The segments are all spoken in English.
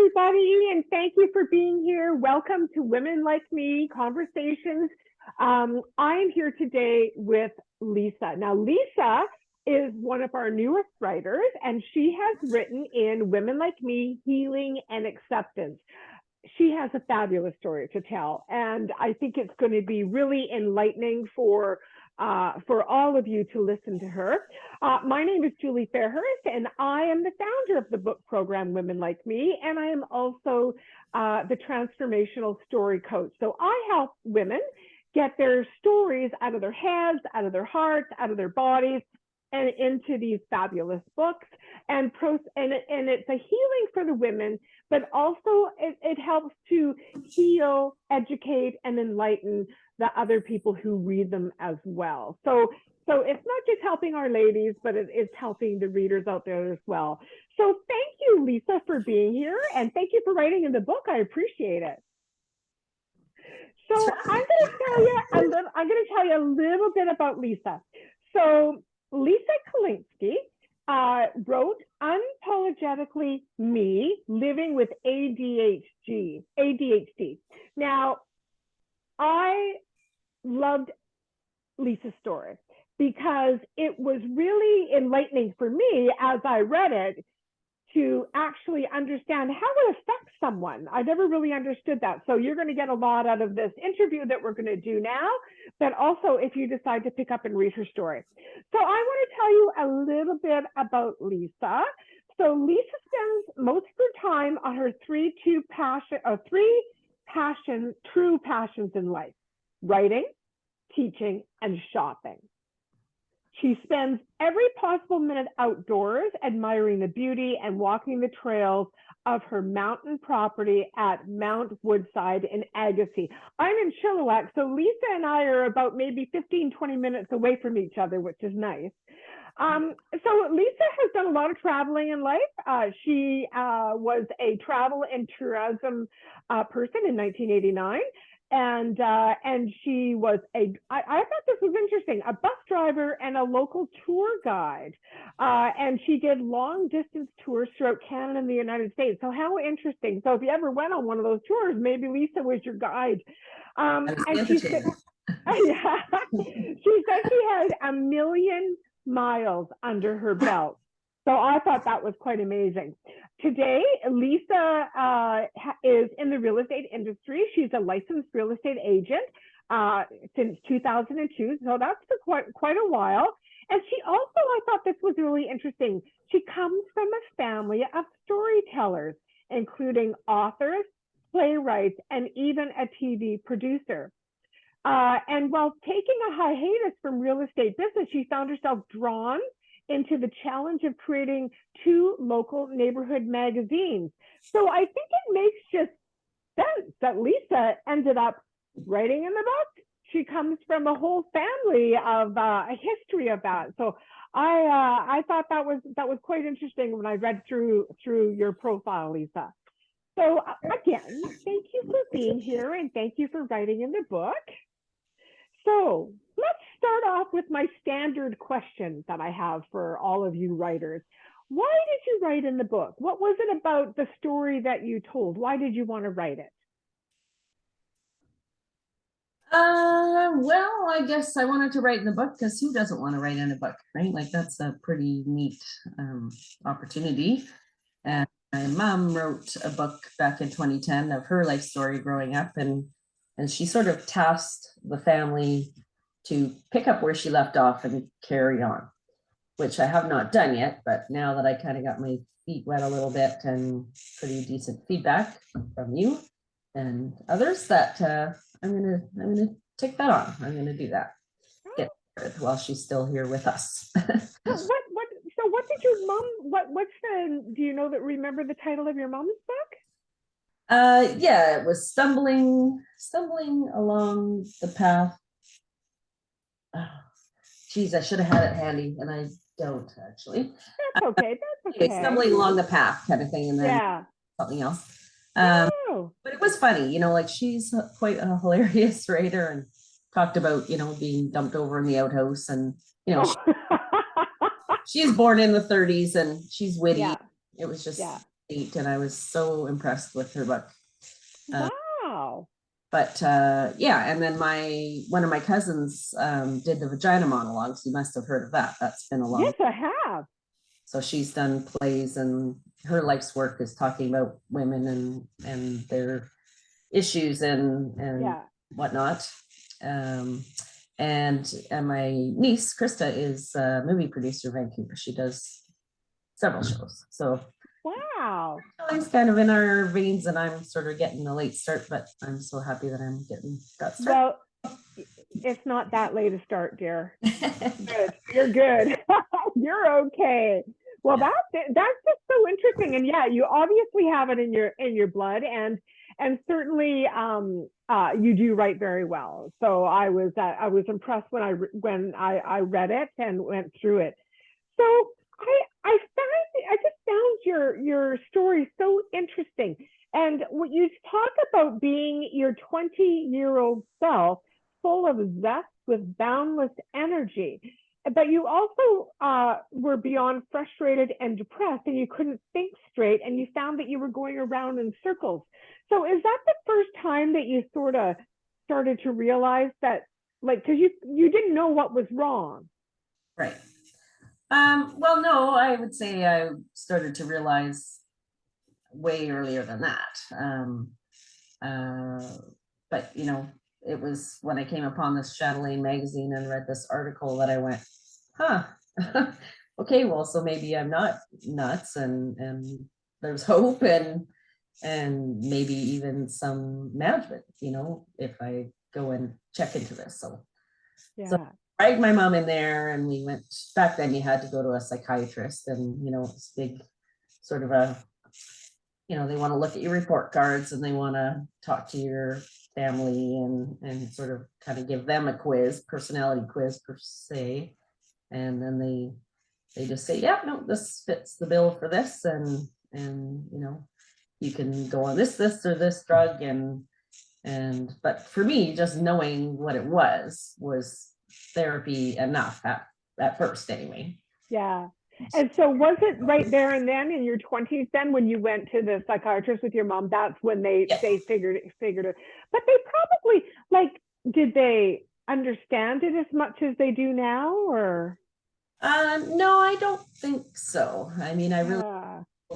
everybody, and thank you for being here. Welcome to Women Like Me Conversations. I am here today with Lisa. Now, Lisa is one of our newest writers, and she has written in Women Like Me, Healing and Acceptance. She has a fabulous story to tell, and I think it's going to be really enlightening for all of you to listen to her. My name is Julie Fairhurst, and I am the founder of the book program Women Like Me, and I am also the transformational story coach. So I help women get their stories out of their heads, out of their hearts, out of their bodies, and into these fabulous books. And it's a healing for the women, but also it helps to heal, educate, and enlighten the other people who read them as well. So it's not just helping our ladies, but it's helping the readers out there as well. So thank you, Lisa, for being here, and thank you for writing in the book. I appreciate it. So I'm going to tell you a little bit about Lisa. So Lisa Kalinski wrote Unapologetically Me, Living with ADHD. Now, I loved Lisa's story because it was really enlightening for me as I read it to actually understand how it affects someone. I never really understood that. So you're going to get a lot out of this interview that we're going to do now, but also if you decide to pick up and read her story. So I want to tell you a little bit about Lisa. So Lisa spends most of her time on her three true passions in life: writing, teaching, and shopping. She spends every possible minute outdoors, admiring the beauty and walking the trails of her mountain property at Mount Woodside in Agassiz. I'm in Chilliwack, so Lisa and I are about maybe 15, 20 minutes away from each other, which is nice. So Lisa has done a lot of traveling in life. She was a travel and tourism person in 1989. And she was I thought this was interesting, a bus driver and a local tour guide. And she did long distance tours throughout Canada and the United States. So how interesting. So if you ever went on one of those tours, maybe Lisa was your guide. And she said, yeah, she said she had 1 million miles under her belt. So I thought that was quite amazing. Today, Lisa is in the real estate industry. She's a licensed real estate agent since 2002. So that's for quite a while. And she also, I thought this was really interesting. She comes from a family of storytellers, including authors, playwrights, and even a TV producer. And while taking a hiatus from real estate business, she found herself drawn into the challenge of creating 2 local neighborhood magazines. So I think it makes just sense that Lisa ended up writing in the book. She comes from a whole family of a history of that. So I thought that was quite interesting when I read through your profile, Lisa. So again, thank you for being here and thank you for writing in the book. So let's start off with my standard question that I have for all of you writers. Why did you write in the book? What was it about the story that you told? Why did you want to write it? Well, I guess I wanted to write in the book because who doesn't want to write in a book, right? Like that's a pretty neat opportunity. And my mom wrote a book back in 2010 of her life story growing up, and she sort of tasked the family to pick up where she left off and carry on, which I have not done yet. But now that I kind of got my feet wet a little bit and pretty decent feedback from you and others, that I'm gonna take that on. I'm gonna do that. Get started while she's still here with us. What did your mom? Do you know remember the title of your mom's book? Yeah, it was stumbling along the path. Oh, geez, I should have had it handy, and I don't actually. That's okay. That's okay. Stumbling along the path, kind of thing, and then something else. But it was funny, like she's quite a hilarious writer, and talked about being dumped over in the outhouse, and she's born in the 30s, and she's witty. It was just 8, and I was so impressed with her book. Wow. But yeah, and then one of my cousins did the vagina monologues. You must have heard of that. That's been a long. Yes, I have. So she's done plays, and her life's work is talking about women and their issues and Yeah. whatnot. And my niece Krista is a movie producer in Vancouver. She does several shows. So Wow. it's kind of in our veins, and I'm sort of getting a late start, but I'm so happy that I'm getting that start. Well, it's not that late a start, dear. Good. You're good. You're okay. Well, that's just so interesting. And yeah, you obviously have it in your blood, and certainly you do write very well. So I was impressed when I read it and went through it. So I just found your story so interesting. And what you talk about being your 20-year-old self, full of zest with boundless energy. But you also were beyond frustrated and depressed, and you couldn't think straight, and you found that you were going around in circles. So is that the first time that you sort of started to realize that, like, because you didn't know what was wrong? Right. Well, no, I would say I started to realize way earlier than that. But it was when I came upon this Chatelaine magazine and read this article that I went, huh, okay, well, so maybe I'm not nuts, and there's hope, and maybe even some management, if I go and check into this. So I dragged my mom in there, and we went. Back then you had to go to a psychiatrist, and it's big sort of a, they want to look at your report cards, and they want to talk to your family, and sort of kind of give them a quiz, personality quiz per se. And then they just say, yeah, no, this fits the bill for this, and you can go on this or this drug, but for me, just knowing what it was therapy enough at first anyway. Yeah. And so was it right there and then in your 20s then when you went to the psychiatrist with your mom? That's when they figured it. But they probably, like, did they understand it as much as they do now, or? No, I don't think so. I mean, I really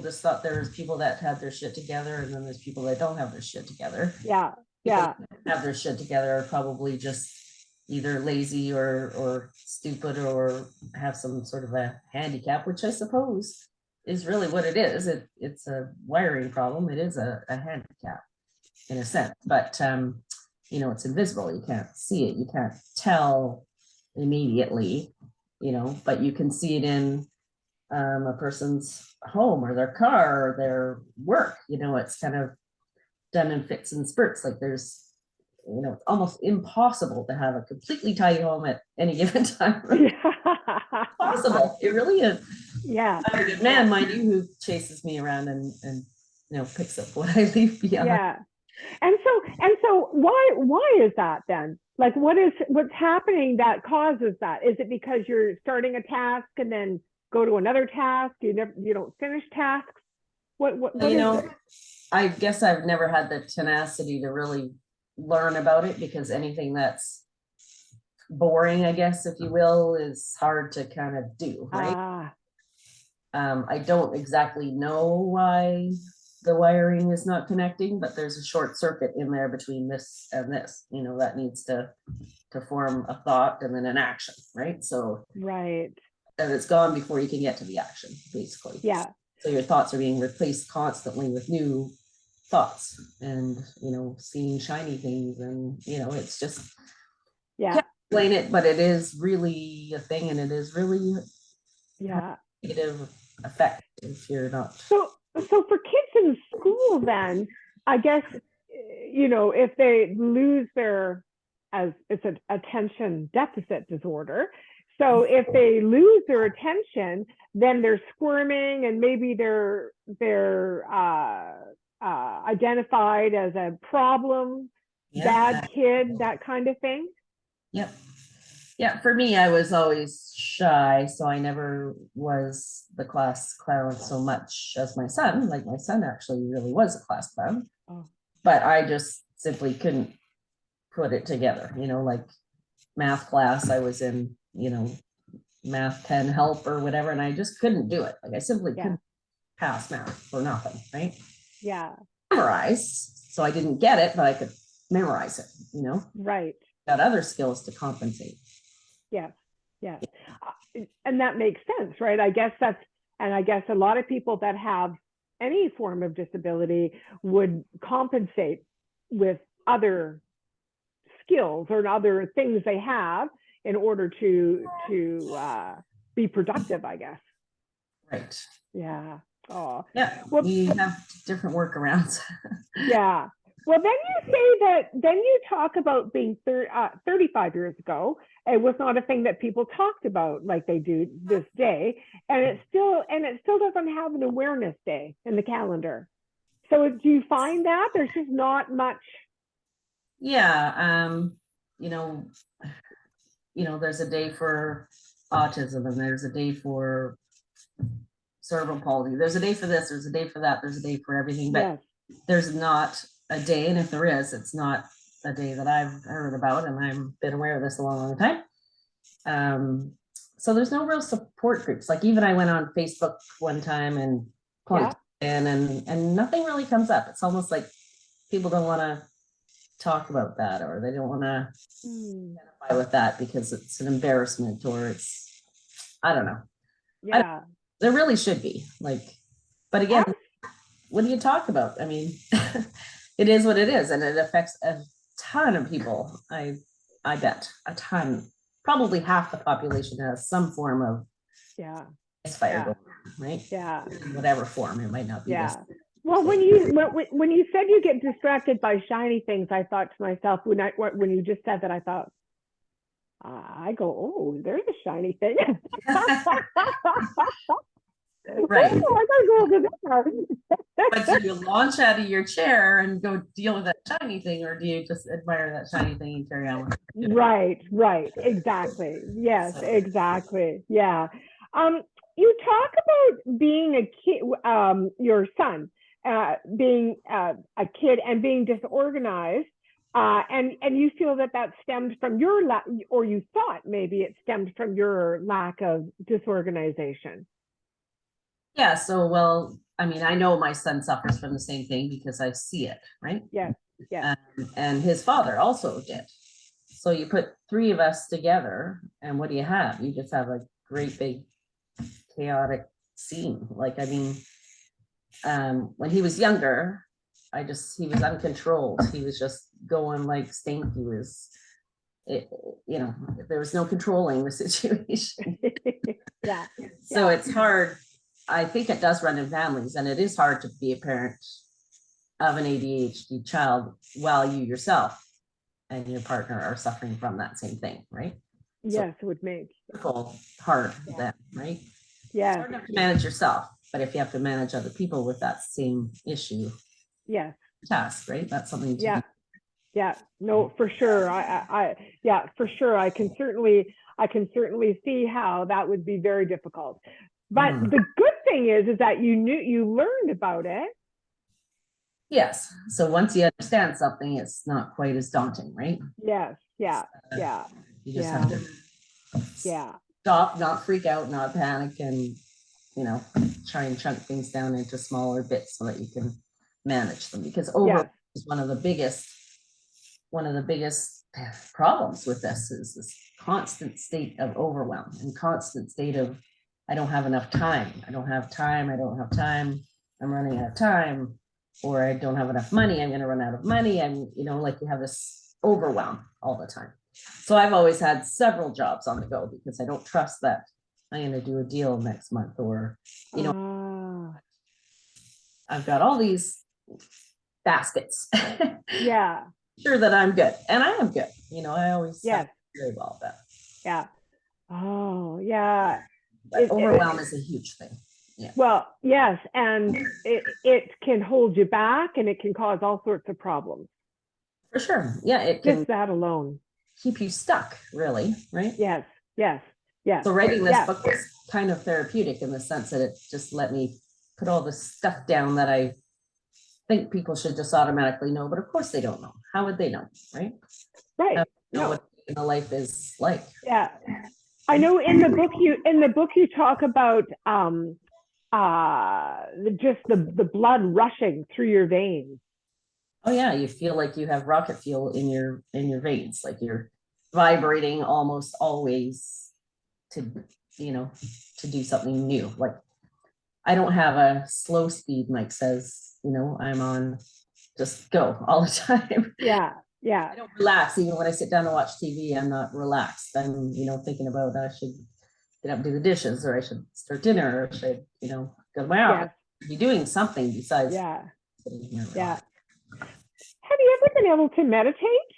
just thought there was people that had their shit together, and then there's people that don't have their shit together. Yeah. People that have their shit together are probably just either lazy or stupid, or have some sort of a handicap, which I suppose is really what it is. It's a wiring problem. It is a handicap in a sense, but it's invisible. You can't see it. You can't tell immediately, but you can see it in a person's home or their car or their work. It's kind of done in fits and spurts. Like there's, it's almost impossible to have a completely tidy home at any given time. Possible. It really is. Yeah. I have a good man, mind you, who chases me around and picks up what I leave behind. Yeah. And so why is that then? Like, what's happening that causes that? Is it because you're starting a task and then go to another task? You don't finish tasks? What is it? I guess I've never had the tenacity to really learn about it, because anything that's boring, I guess, if you will, is hard to kind of do, right? I don't exactly know why the wiring is not connecting, but there's a short circuit in there between this and this, that needs to form a thought and then an action, right? So right, and it's gone before you can get to the action, basically. Yeah. So your thoughts are being replaced constantly with new thoughts, and seeing shiny things, and it's just, can't explain it, but it is really a thing, and it is really negative effect if you're not. So for kids in school, then I guess if they lose their, as it's an attention deficit disorder. So if they lose their attention, then they're squirming, and maybe they're identified as a problem, bad kid, that kind of thing. Yep. Yeah, for me, I was always shy, so I never was the class clown so much as my son. Like my son actually really was a class clown, Oh, but I just simply couldn't put it together. Like math class, I was in, math 10 help or whatever, and I just couldn't do it. Like I simply yeah, couldn't pass math for nothing, right? yeah, Memorize, so I didn't get it, but I could memorize it, right. got other skills to compensate. Yes, yes. And that makes sense, right? I guess a lot of people that have any form of disability would compensate with other skills or other things they have in order to be productive, I guess. Right. Yeah. Oh, Yeah, well, we have different workarounds. yeah. Well, then you talk about being 35 years ago. It was not a thing that people talked about like they do this day. And it still doesn't have an awareness day in the calendar. So do you find that there's just not much? Yeah, there's a day for autism, and there's a day for cerebral palsy. There's a day for this, there's a day for that, there's a day for everything, but Yes. there's not a day, and if there is, it's not a day that I've heard about, and I've been aware of this a long, long time. So there's no real support groups. Like even I went on Facebook one time and Yeah. and nothing really comes up. It's almost like people don't want to talk about that, or they don't want to identify with that because it's an embarrassment, or it's, I don't know. Yeah. There really should be, like, but again, what do you talk about? I mean, it is what it is, and it affects a ton of people. I bet a ton. Probably half the population has some form of fire going on, right? Yeah. In whatever form, it might not be this. Well, when you said you get distracted by shiny things, I thought to myself when you just said that, I thought, I go, oh, there's a shiny thing. Right. Oh, I gotta go over there. But do you launch out of your chair and go deal with that shiny thing, or do you just admire that shiny thing and carry on with it? Right, exactly. Yes, exactly. Yeah. You talk about being a kid, your son, being a kid and being disorganized, and you feel that stemmed from your or you thought maybe it stemmed from your lack of disorganization. Yeah. So, well, I mean, I know my son suffers from the same thing because I see it, right? Yes. And his father also did. So you put three of us together, and what do you have? You just have a great big chaotic scene. Like, I mean, when he was younger, he was uncontrolled. He was just going like stink. He was, there was no controlling the situation. Yeah. So it's hard. I think it does run in families, and it is hard to be a parent of an ADHD child while you yourself and your partner are suffering from that same thing, right? Yes, it would make hard then, right? Yeah. It's hard enough to manage yourself, but if you have to manage other people with that same issue, task, right? That's something to do. Yeah, no, for sure. For sure. I can certainly see how that would be very difficult. But the good thing is that you learned about it. Yes. So once you understand something, it's not quite as daunting, right? Yes. Yeah. You just have to stop, not freak out, not panic, and try and chunk things down into smaller bits so that you can manage them. Because overwhelm is one of the biggest problems with this, is this constant state of overwhelm and constant state of, I don't have enough time. I don't have time. I'm running out of time, or I don't have enough money. I'm going to run out of money. Like you have this overwhelm all the time. So I've always had several jobs on the go because I don't trust that I'm going to do a deal next month, or, I've got all these baskets. Yeah. Sure that I'm good. And I am good. I always very well about that. Yeah. Oh, yeah. But overwhelm is a huge thing. Yeah. Well, yes. And it can hold you back, and it can cause all sorts of problems. For sure. Yeah. It can. Just that alone. keep you stuck, really, right? Yes, yes, yes. So writing this Yeah. book was kind of therapeutic in the sense that it just let me put all the stuff down that I think people should just automatically know, but of course they don't know. How would they know, right? Right. How would they know No. what the life is like. Yeah. I know in the book you talk about just the blood rushing through your veins. Oh yeah, you feel like you have rocket fuel in your veins, like you're vibrating almost always to, you know, to do something new. Like I don't have a slow speed, Mike says, you know, I'm on just go all the time. Yeah, yeah. I don't relax even when I sit down to watch TV. I'm not relaxed. I'm, you know, thinking about I should get up and do the dishes, or I should start dinner, or I should, you know, go to my office. Yes. Be doing something besides Yeah. sitting here. Yeah. Have you ever been able to meditate?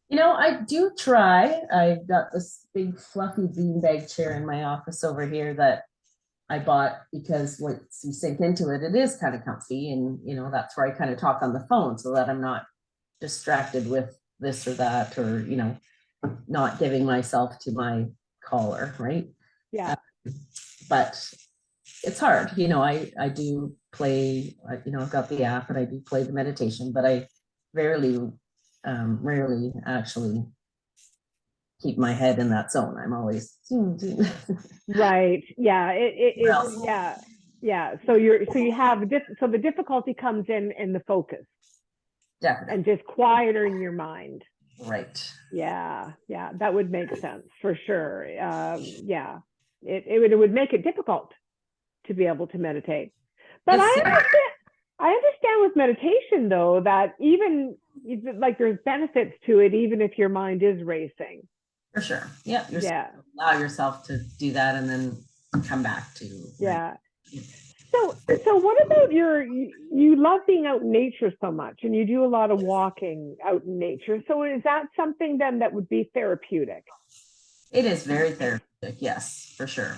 You know, I do try. I've got this big fluffy beanbag chair in my office over here that I bought because once you sink into it, it is kind of comfy. And, you know, that's where I kind of talk on the phone so that I'm not distracted with this or that, or, you know, not giving myself to my caller, right? Yeah. But it's hard. You know, I do play, you know, I've got the app and I do play the meditation, but I rarely actually keep my head in that zone. I'm always Right. Yeah. It else? is. Yeah. Yeah. So you have so the difficulty comes in the focus Definitely. and just quieting your mind. Right. Yeah. Yeah. That would make sense for sure. Yeah. It would make it difficult to be able to meditate. But I understand with meditation though that even like there's benefits to it even if your mind is racing. For sure. Yeah. Yeah. Allow yourself to do that and then come back to. Yeah. So what about you love being out in nature so much and you do a lot of walking out in nature. So is that something then that would be therapeutic? It is very therapeutic. Yes, for sure.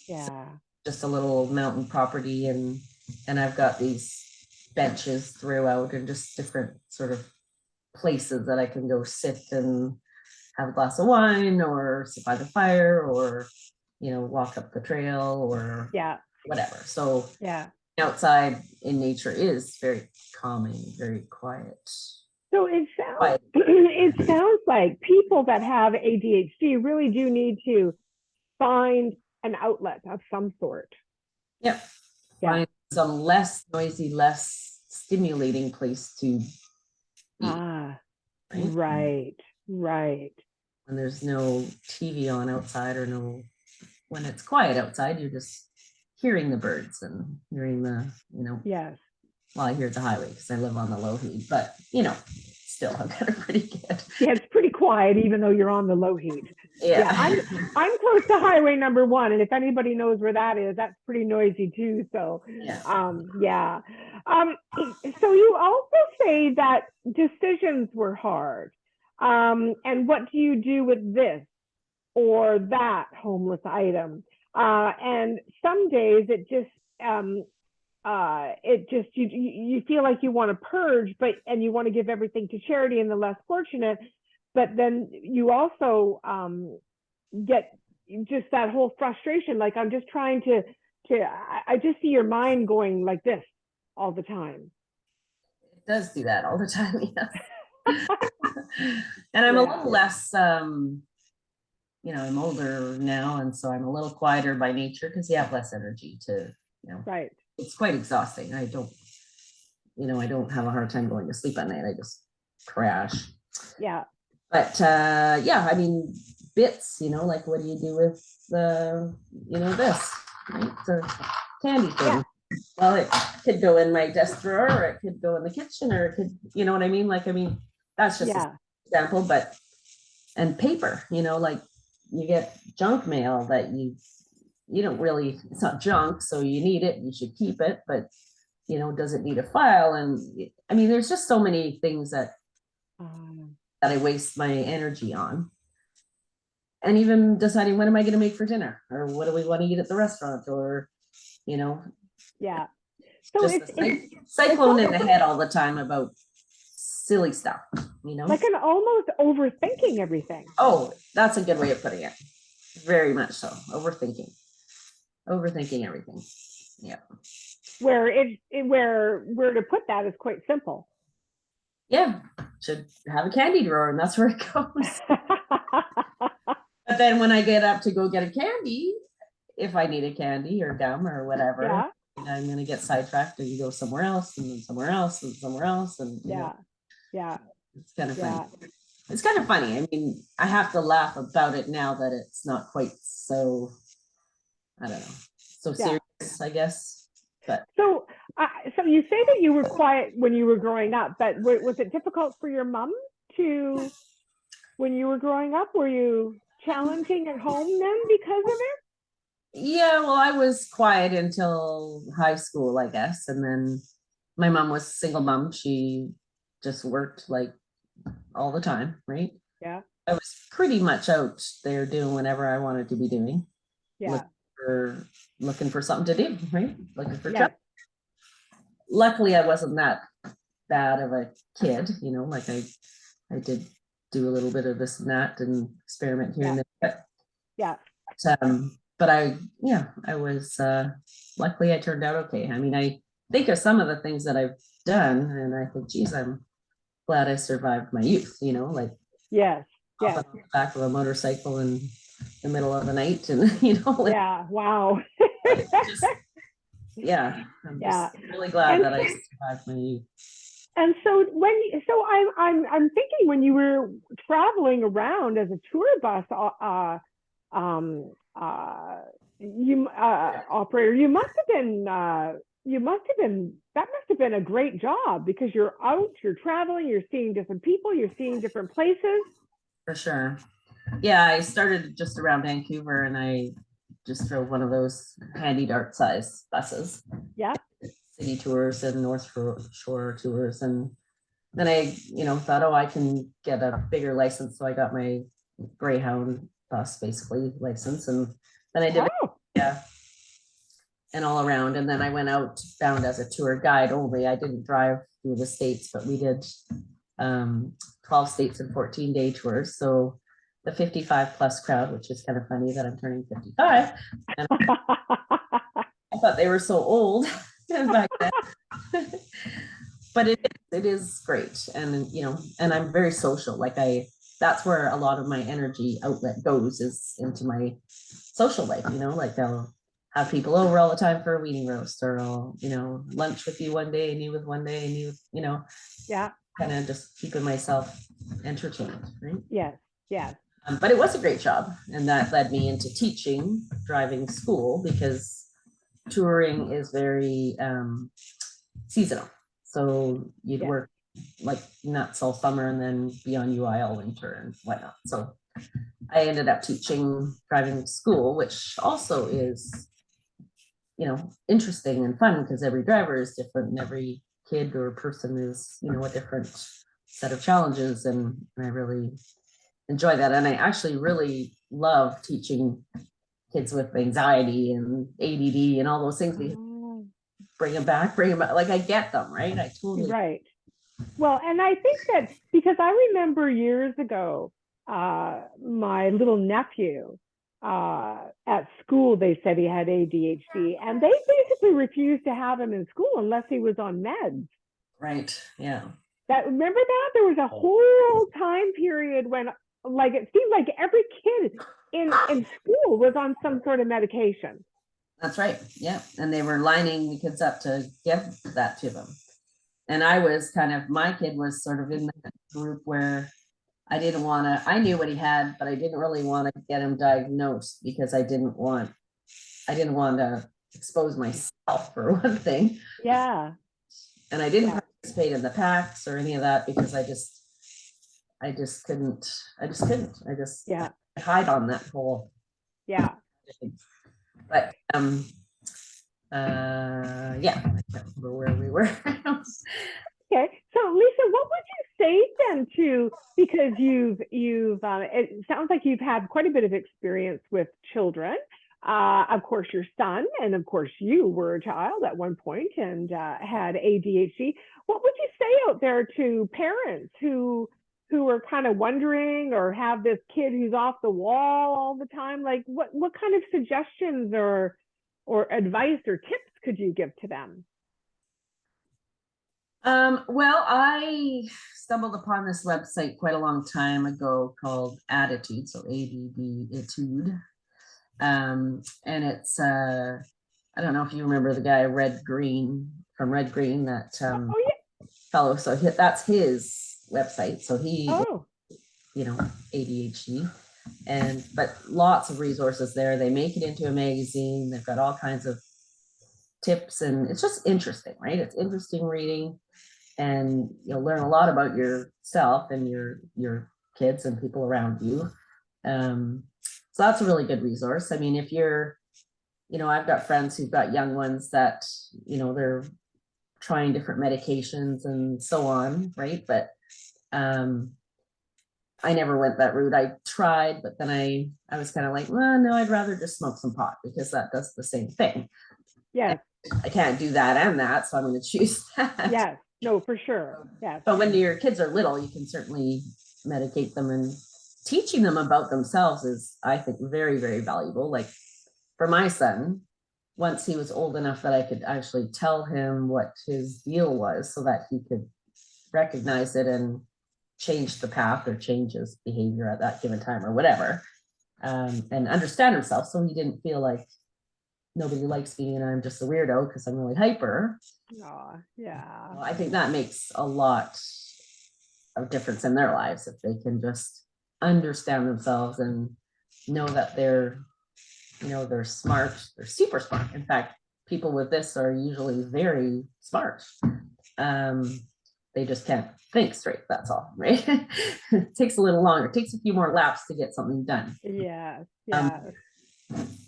Yeah. So just a little mountain property, and I've got these benches throughout and just different sort of places that I can go sit and have a glass of wine or sit by the fire or, you know, walk up the trail or Yeah. whatever. So Yeah. outside in nature is very calming, very quiet. So it sounds like people that have ADHD really do need to find an outlet of some sort. Yep. Yeah. Find some less noisy, less stimulating place to be. Ah, Right? right. When there's no TV on outside or when it's quiet outside, you're just hearing the birds and hearing the, you know, Yes. well, I hear the highway because I live on the low heat, but you know, still I've got it pretty good. Yeah, it's pretty quiet even though you're on the low heat. Yeah. I'm close to highway number 1, and if anybody knows where that is, that's pretty noisy too. So yeah. So you also say that decisions were hard. And what do you do with this or that homeless item? And some days it just you feel like you want to purge, and you want to give everything to charity and the less fortunate, but then you also get just that whole frustration. Like I'm just trying to I just see your mind going like this all the time. It does do that all the time. Yes. And I'm a little less, you know, I'm older now, and so I'm a little quieter by nature because you have less energy to, you know. Right. It's quite exhausting. I don't have a hard time going to sleep at night. I just crash. Yeah. But yeah, I mean, bits, you know, like what do you do with you know, this, right? The candy thing. Yeah. Well, it could go in my desk drawer, or it could go in the kitchen, or it could, you know what I mean? Like, I mean, that's just an example, but, and paper, you know, like you get junk mail that you don't really, it's not junk, so you need it, you should keep it, but, you know, does it need a file? And I mean, there's just so many things that I waste my energy on. And even deciding what am I going to make for dinner, or what do we want to eat at the restaurant, or, you know. Yeah. So it's cyclone in the head all the time about silly stuff, you know? Like an almost overthinking everything. Oh, that's a good way of putting it. Very much so. Overthinking everything. Yeah. Where where to put that is quite simple. Yeah. Should have a candy drawer and that's where it goes. But then when I get up to go get a candy, if I need a candy or gum or whatever, Yeah. I'm going to get sidetracked and go somewhere else and then somewhere else and somewhere else. And you know, yeah. it's kind of Yeah. funny. It's kind of funny. I mean, I have to laugh about it now that it's not quite so, I don't know, so serious, I guess. But so you say that you were quiet when you were growing up, but was it difficult for your mom to, when you were growing up, were you challenging at home then because of it? yeah, well, I was quiet until high school, I guess. And then my mom was a single mom. She just worked like all the time, right? Yeah. I was pretty much out there doing whatever I wanted to be doing. Yeah. Looking for something to do, right? Looking for Yeah. Luckily, I wasn't that bad of a kid, you know, like I did do a little bit of this and that and experiment here and there. But, Yeah. but I was, luckily I turned out okay. I mean, I think of some of the things that I've done and I think, geez, I'm glad I survived my youth, you know, like Yes. off on the back of a motorcycle in the middle of the night and, you know, like, Yeah. Wow. just, yeah, I'm Yeah. just really glad that I survived my youth. And so I'm thinking when you were traveling around as a tour bus operator, that must have been a great job because you're out, you're traveling, you're seeing different people, you're seeing different places. For sure. Yeah, I started just around Vancouver and I just drove one of those handy dart size buses. Yeah. City tours and North Shore tours. And then I, thought, oh, I can get a bigger license. So I got my Greyhound bus basically license. And then I did yeah, and all around. And then I went outbound as a tour guide only. I didn't drive through the states, but we did 12 states and 14-day tours. So the 55 plus crowd, which is kind of funny that I'm turning 55. And I thought they were so old back then. But it is great. And, and I'm very social. Like that's where a lot of my energy outlet goes, is into my social life, like I'll have people over all the time for a wedding roast, or I'll, lunch with you one day and you with one day and you, yeah, kind of just keeping myself entertained, right? Yes. But it was a great job, and that led me into teaching driving school, because touring is very seasonal. So you'd work like nuts all summer and then be on UI all winter and whatnot. So I ended up teaching driving school, which also is, interesting and fun, because every driver is different and every kid or person is, a different set of challenges. And I really enjoy that. And I actually really love teaching kids with anxiety and ADD and all those things. Bring them back. Like I get them, right? I totally. Right. Well, and I think that because I remember years ago, my little nephew at school, they said he had ADHD, and they basically refused to have him in school unless he was on meds. Right. Yeah. Remember that? There was a whole time period when, like, it seemed like every kid in school was on some sort of medication. That's right. Yeah. And they were lining the kids up to give that to them. And I was my kid was sort of in that group where I knew what he had, but I didn't really want to get him diagnosed, because I didn't want to expose myself, for one thing. Yeah. And I didn't participate in the packs or any of that, because I just couldn't. I hide on that whole. Yeah. But I can't remember where we were. Okay, so Lisa, what would you say then because it sounds like you've had quite a bit of experience with children. Of course, your son, and of course, you were a child at one point and had ADHD. What would you say out there to parents who are kind of wondering or have this kid who's off the wall all the time? Like, what kind of suggestions or advice or tips could you give to them? Well, I stumbled upon this website quite a long time ago called Attitude, so ADD-itude. And it's I don't know if you remember the guy Red Green from Red Green, that Oh yeah. fellow. So that's his website. So he, Oh. ADHD, but lots of resources there. They make it into a magazine. They've got all kinds of tips, and it's just interesting, right? It's interesting reading, and you'll learn a lot about yourself and your kids and people around you. So that's a really good resource. I mean, if you're, I've got friends who've got young ones that, they're trying different medications and so on, right? But I never went that route. I tried, but then I was kind of like, well, no, I'd rather just smoke some pot because that does the same thing. Yes. I can't do that and that, so I'm going to choose that. Yes. No, for sure. Yes. But when your kids are little, you can certainly medicate them, and teaching them about themselves is, I think, very, very valuable. Like for my son, once he was old enough that I could actually tell him what his deal was so that he could recognize it and change the path or change his behavior at that given time or whatever, and understand himself, so he didn't feel like nobody likes me and I'm just a weirdo because I'm really hyper. Oh, yeah. I think that makes a lot of difference in their lives if they can just understand themselves and know that they're smart, they're super smart. In fact, people with this are usually very smart. They just can't think straight, that's all, right? It takes a little longer, it takes a few more laps to get something done. Yeah. Yeah.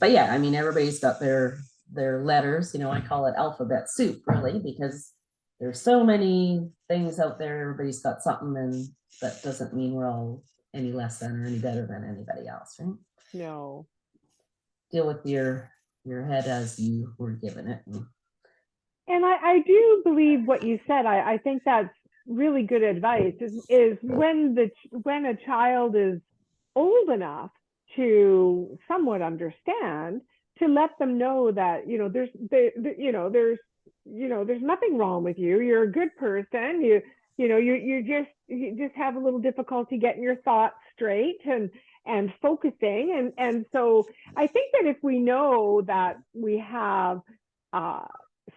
But yeah, I mean, everybody's got their letters, I call it alphabet soup, really, because there's so many things out there. Everybody's got something, and that doesn't mean we're all any less than or any better than anybody else, right? No. Deal with your head as you were given it. And I do believe what you said. I think that's really good advice is when a child is old enough to somewhat understand, to let them know that there's nothing wrong with you. You're a good person. You just have a little difficulty getting your thoughts straight and focusing. And so I think that if we know that we have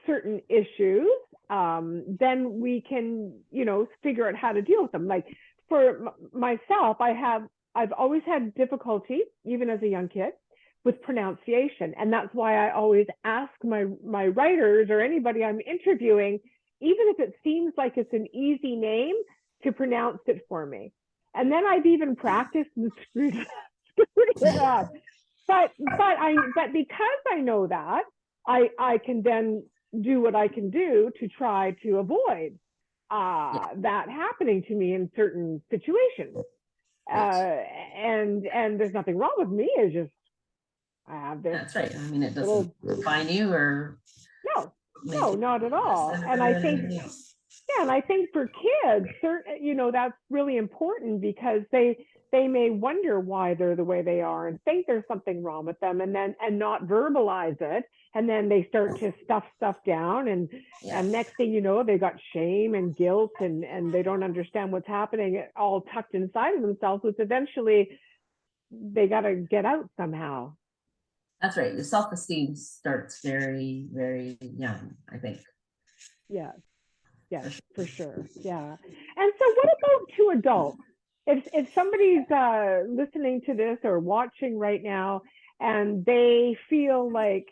certain issues, then we can, figure out how to deal with them. Like for myself, I've always had difficulty, even as a young kid, with pronunciation. And that's why I always ask my writers or anybody I'm interviewing, even if it seems like it's an easy name, to pronounce it for me. And then I've even practiced and screwed it up. But because I know that, I can then do what I can do to try to avoid that happening to me in certain situations. And there's nothing wrong with me. It's just I have this. That's right. I mean, it doesn't define you or no, not at all. And I think and I think for kids, that's really important because they may wonder why they're the way they are and think there's something wrong with them, and not verbalize it, and then they start to stuff down, and next thing you know, they got shame and guilt, and they don't understand what's happening, all tucked inside of themselves, which eventually they got to get out somehow. That's right. The self-esteem starts very, very young, I think. Yeah. Yes, for sure. Yeah. And so what about to adults? If somebody's listening to this or watching right now and they feel like,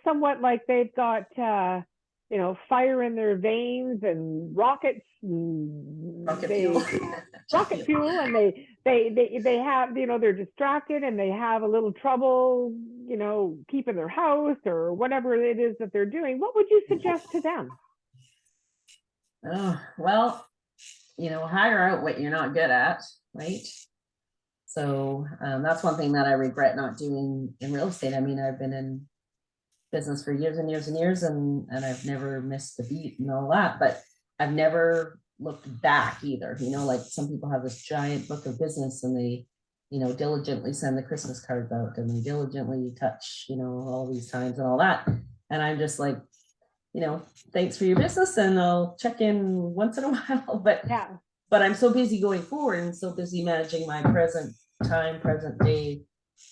somewhat like they've got, fire in their veins and rocket fuel, and they have, they're distracted and they have a little trouble, keeping their house or whatever it is that they're doing, what would you suggest to them? Oh, well, hire out what you're not good at, right? So that's one thing that I regret not doing in real estate. I mean, I've been in business for years and years and years, and I've never missed a beat and all that, but I've never looked back either. You know, like some people have this giant book of business and they, you know, diligently send the Christmas cards out and they diligently touch, you know, all these times and all that. And I'm just like, you know, thanks for your business and I'll check in once in a while. But I'm so busy going forward and so busy managing my present time, present day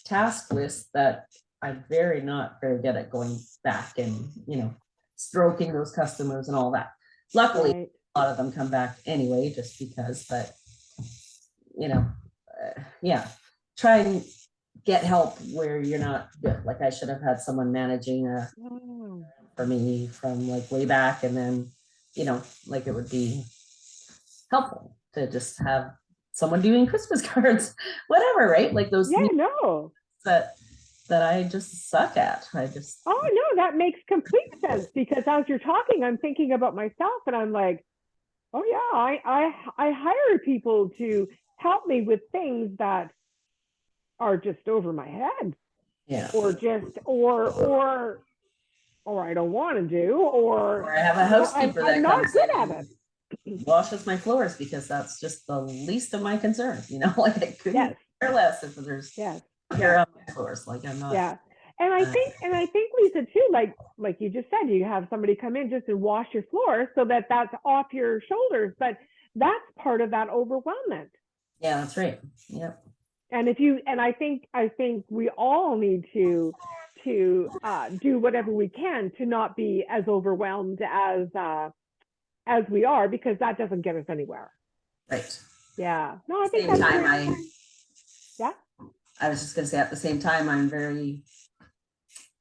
task list that I'm not very good at going back and, you know, stroking those customers and all that. Luckily, Right. a lot of them come back anyway, just because, but, you know, yeah, try and get help where you're not good. Like I should have had someone managing for me from like way back, and then, you know, like it would be helpful to just have someone doing Christmas cards, whatever, right? Like those that I just suck at. Oh no, that makes complete sense, because as you're talking, I'm thinking about myself and I'm like, oh yeah, I hire people to help me with things that are just over my head. Yeah. Or I don't want to do, or I have a housekeeper that I'm not good at it. Washes my floors because that's just the least of my concerns, you know, like I couldn't care less if there's hair on my floors. Like I'm not. Yeah. And I think Lisa too, like you just said, you have somebody come in just and wash your floor so that that's off your shoulders, but that's part of that overwhelmment. Yeah, that's right. Yep. And I think we all need to do whatever we can to not be as overwhelmed as we are, because that doesn't get us anywhere. Right. Yeah. No, I think that's I was just gonna say, at the same time, I'm very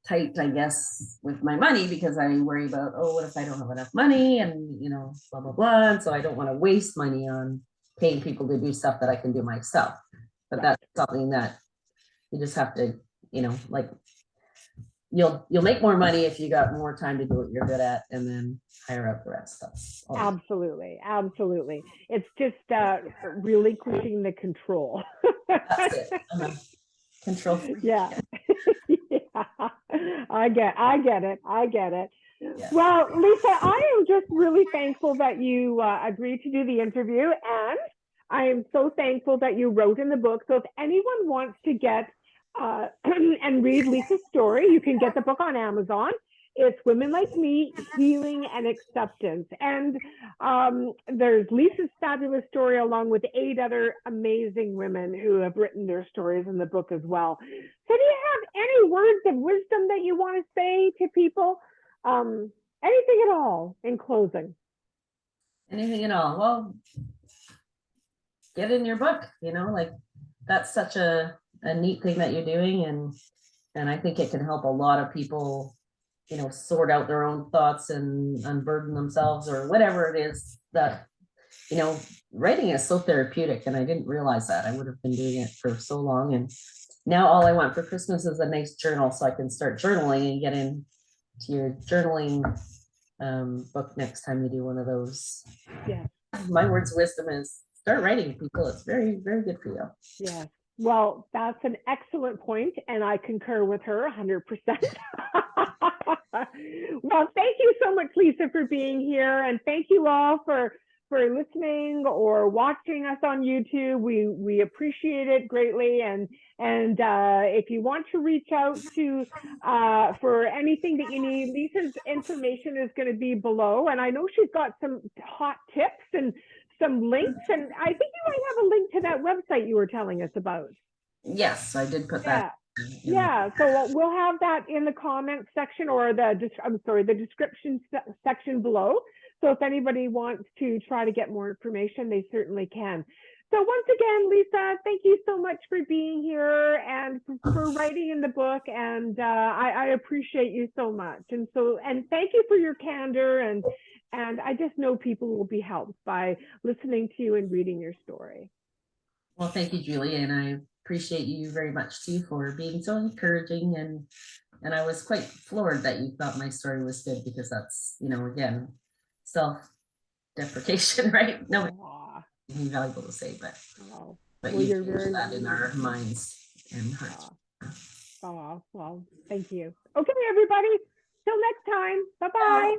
tight, I guess, with my money, because I worry about, oh, what if I don't have enough money, and you know, blah blah blah. And so I don't want to waste money on paying people to do stuff that I can do myself. But that's something that you just have to, you know, like you'll make more money if you got more time to do what you're good at, and then hire out the rest. That's absolutely. It's just relinquishing the control. That's it. Control. Yeah. I get it. Yeah. Well, Lisa, I am just really thankful that you agreed to do the interview, and I am so thankful that you wrote in the book. So if anyone wants to get and read Lisa's story, you can get the book on Amazon. It's Women Like Me, Healing and Acceptance. And there's Lisa's fabulous story along with 8 other amazing women who have written their stories in the book as well. So do you have any words of wisdom that you want to say to people? Anything at all in closing? Anything at all? Well, get in your book, you know, like that's such a neat thing that you're doing. And I think it can help a lot of people, you know, sort out their own thoughts and unburden themselves or whatever it is that, you know, writing is so therapeutic. And I didn't realize that. I would have been doing it for so long. And now all I want for Christmas is a nice journal so I can start journaling and get into your journaling book next time you do one of those. Yeah. My words of wisdom is start writing, people. It's very, very good for you. Yeah. Well, that's an excellent point, and I concur with her 100%. Well, thank you so much, Lisa, for being here, and thank you all for listening or watching us on YouTube. We appreciate it greatly, and if you want to reach out to for anything that you need, Lisa's information is going to be below, and I know she's got some hot tips and some links, and I think you might have a link to that website you were telling us about. Yes, I did put that. Yeah, so we'll have that in the comments section, or the description section below. So if anybody wants to try to get more information, they certainly can. So once again, Lisa, thank you so much for being here and for writing in the book. And I appreciate you so much. And thank you for your candor. And I just know people will be helped by listening to you and reading your story. Well, thank you, Julie. And I appreciate you very much too for being so encouraging. And I was quite floored that you thought my story was good, because that's, you know, again, self-deprecation, right? No, valuable to say, but But Well, you you're changed very that in our minds and hearts. Oh, well, thank you. Okay, everybody. Till next time. Bye-bye.